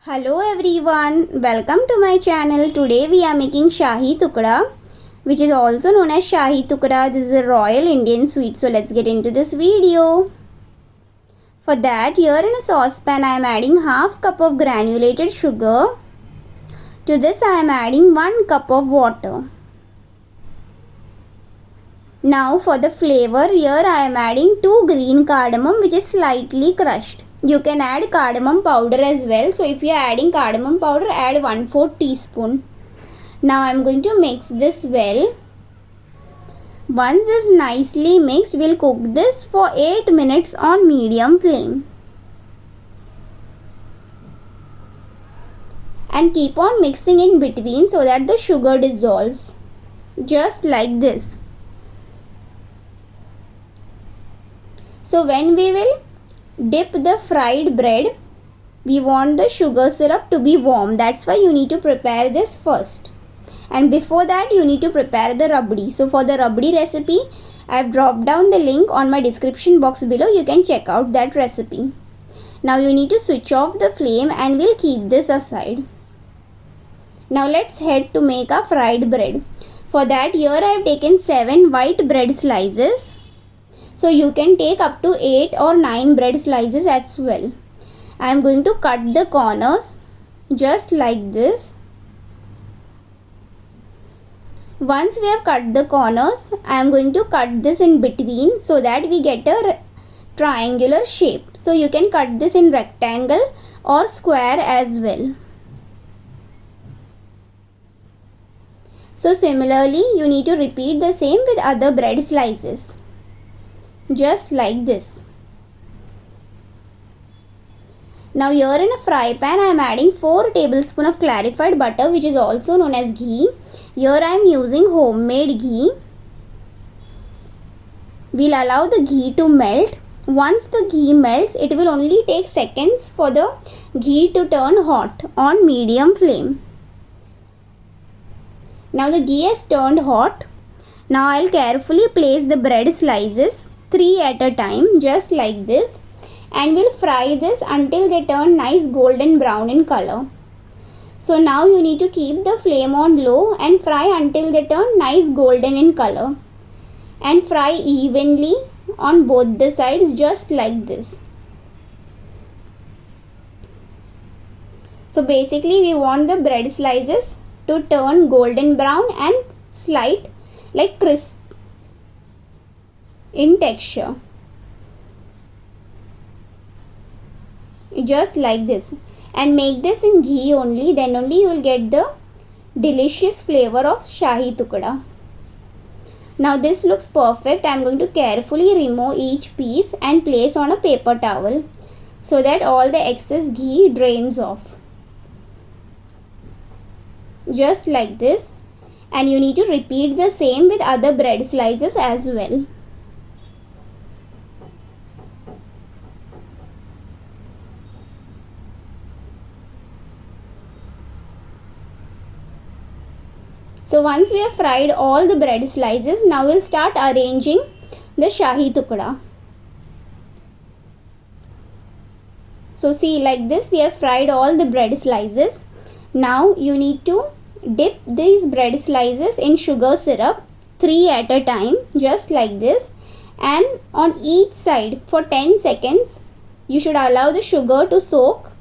Hello everyone, welcome to my channel. Today we are making Shahi Tukda, which is also known as Shahi Tukda. This is a royal Indian sweet. So let's get into this video. For that, here in a saucepan I am adding half cup of granulated sugar. To this I am adding 1 cup of water. Now for the flavor, here I am adding 2 green cardamom which is slightly crushed. You can add cardamom powder as well. So if you are adding cardamom powder, add 1/4 teaspoon. Now I am going to mix this well. Once this nicely mixed, we'll cook this for 8 minutes on medium flame. And keep on mixing in between so that the sugar dissolves. Just like this. So when we will dip the fried bread, we want the sugar syrup to be warm. That's why you need to prepare this first. And before that, you need to prepare the rabdi. So for the rabdi recipe, I have dropped down the link on my description box below. You can check out that recipe. Now you need to switch off the flame and we'll keep this aside. Now let's head to make our fried bread. For that, here I have taken 7 white bread slices. So you can take up to 8 or 9 bread slices as well. I am going to cut the corners just like this. Once we have cut the corners, I am going to cut this in between so that we get a triangular shape. So you can cut this in rectangle or square as well. So similarly, you need to repeat the same with other bread slices. Just like this. Now here in a fry pan I am adding 4 tablespoons of clarified butter, which is also known as ghee. Here I am using homemade ghee. We'll allow the ghee to melt. Once the ghee melts, it will only take seconds for the ghee to turn hot on medium flame. Now the ghee has turned hot. Now I'll carefully place the bread slices 3 at a time, just like this, and we'll fry this until they turn nice golden brown in color. So now you need to keep the flame on low and fry until they turn nice golden in color, and fry evenly on both the sides, just like this. So basically we want the bread slices to turn golden brown and slight like crisp in texture, just like this, and make this in ghee only, then only you will get the delicious flavor of Shahi Tukda. Now this looks perfect. I am going to carefully remove each piece and place on a paper towel so that all the excess ghee drains off, just like this. And you need to repeat the same with other bread slices as well. So once we have fried all the bread slices, now we'll start arranging the Shahi Tukda. So see, like this we have fried all the bread slices. Now you need to dip these bread slices in sugar syrup 3 at a time, just like this, and on each side for 10 seconds you should allow the sugar to soak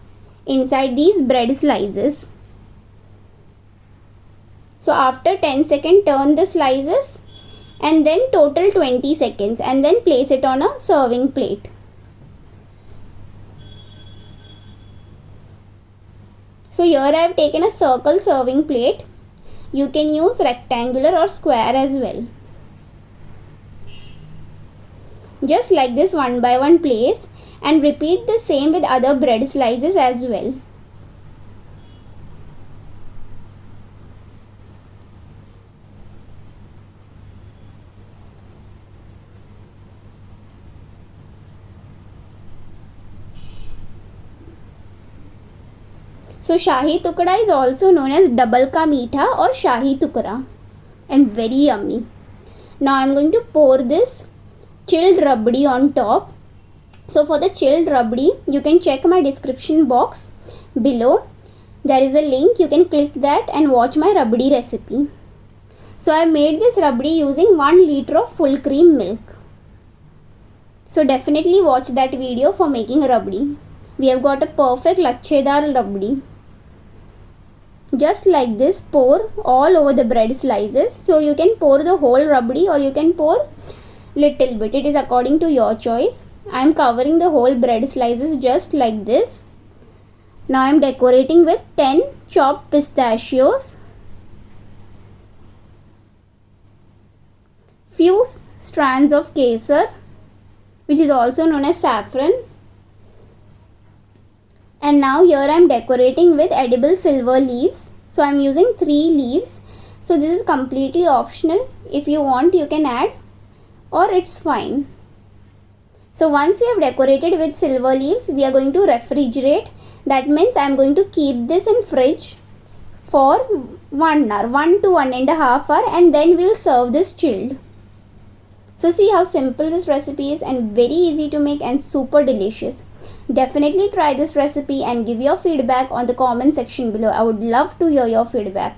inside these bread slices. So after 10 seconds, turn the slices and then total 20 seconds and then place it on a serving plate. So here I have taken a circle serving plate. You can use rectangular or square as well. Just like this, one by one place, and repeat the same with other bread slices as well. So Shahi Tukda is also known as double ka meetha or Shahi Tukda, and very yummy. Now I am going to pour this chilled rabdi on top. So for the chilled rabdi, you can check my description box below there is a link, you can click that and watch my rabdi recipe. So I made this rabdi using 1 liter of full cream milk. So definitely watch that video for making rabdi. We have got a perfect lachedar rabdi. Just like this, pour all over the bread slices. So you can pour the whole rabdi or you can pour little bit. It is according to your choice. I am covering the whole bread slices just like this. Now I am decorating with 10 chopped pistachios, few strands of kesar, which is also known as saffron. And now here I am decorating with edible silver leaves. So I am using 3 leaves. So this is completely optional. If you want, you can add, or it's fine. So once we have decorated with silver leaves, we are going to refrigerate. That means I am going to keep this in fridge for 1 hour, 1 to 1.5 hours, and then we will serve this chilled. So see how simple this recipe is and very easy to make and super delicious. Definitely try this recipe and give your feedback on the comment section below. I would love to hear your feedback.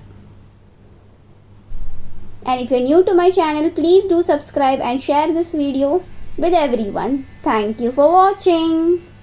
And if you're new to my channel, please do subscribe and share this video with everyone. Thank you for watching.